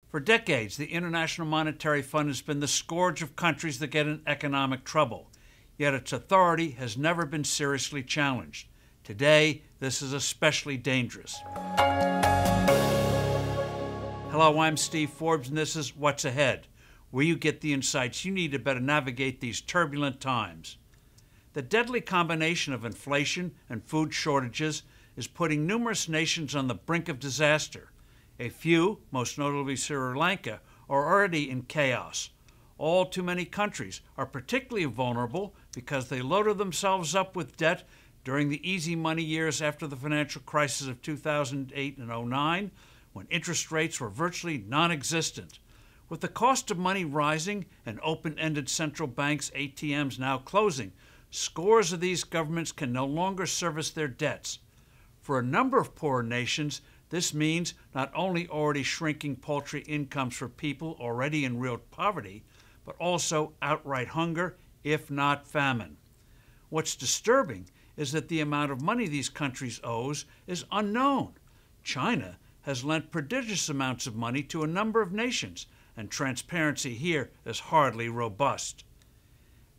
For decades, the International Monetary Fund has been the scourge of countries that get in economic trouble, yet its authority has never been seriously challenged. Today, this is especially dangerous. Hello, I'm Steve Forbes, and this is What's Ahead, where you get the insights you need to better navigate these turbulent times. The deadly combination of inflation and food shortages is putting numerous nations on the brink of disaster. A few, most notably Sri Lanka, are already in chaos. All too many countries are particularly vulnerable because they loaded themselves up with debt during the easy money years after the financial crisis of 2008 and 2009, when interest rates were virtually non-existent. With the cost of money rising and open-ended central banks' ATMs now closing, scores of these governments can no longer service their debts. For a number of poorer nations, this means not only already shrinking paltry incomes for people already in real poverty, but also outright hunger, if not famine. What's disturbing is that the amount of money these countries owe is unknown. China has lent prodigious amounts of money to a number of nations, and transparency here is hardly robust.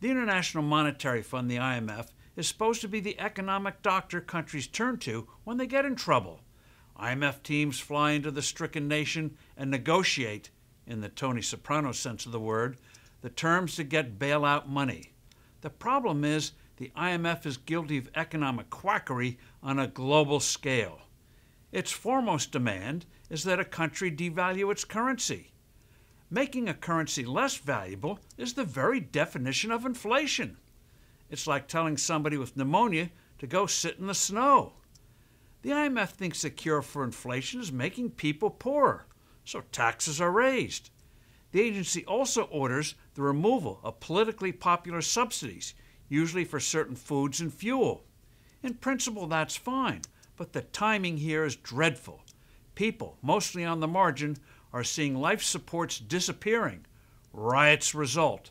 The International Monetary Fund, the IMF, is supposed to be the economic doctor countries turn to when they get in trouble. IMF teams fly into the stricken nation and negotiate, in the Tony Soprano sense of the word, the terms to get bailout money. The problem is the IMF is guilty of economic quackery on a global scale. Its foremost demand is that a country devalue its currency. Making a currency less valuable is the very definition of inflation. It's like telling somebody with pneumonia to go sit in the snow. The IMF thinks the cure for inflation is making people poorer, so taxes are raised. The agency also orders the removal of politically popular subsidies, usually for certain foods and fuel. In principle, that's fine, but the timing here is dreadful. People, mostly on the margin, are seeing life supports disappearing. Riots result.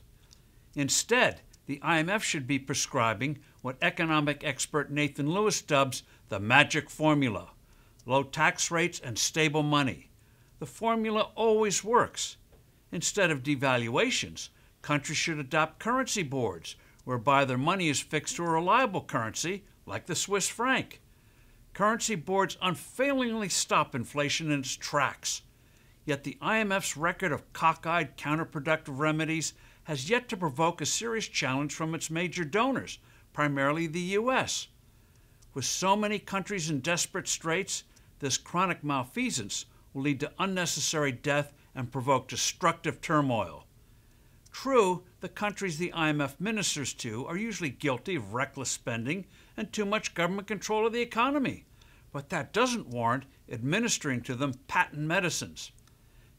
Instead, the IMF should be prescribing what economic expert Nathan Lewis dubs the magic formula: low tax rates and stable money. The formula always works. Instead of devaluations, countries should adopt currency boards, whereby their money is fixed to a reliable currency, like the Swiss franc. Currency boards unfailingly stop inflation in its tracks. Yet the IMF's record of cockeyed, counterproductive remedies has yet to provoke a serious challenge from its major donors, primarily the U.S. With so many countries in desperate straits, this chronic malfeasance will lead to unnecessary death and provoke destructive turmoil. True, the countries the IMF ministers to are usually guilty of reckless spending and too much government control of the economy, but that doesn't warrant administering to them patent medicines.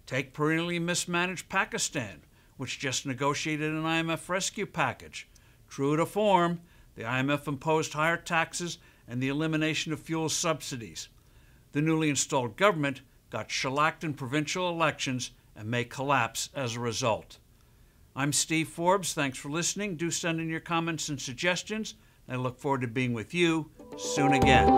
Take perennially mismanaged Pakistan, which just negotiated an IMF rescue package. True to form, the IMF imposed higher taxes and the elimination of fuel subsidies. The newly installed government got shellacked in provincial elections and may collapse as a result. I'm Steve Forbes. Thanks for listening. Do send in your comments and suggestions. I look forward to being with you soon again.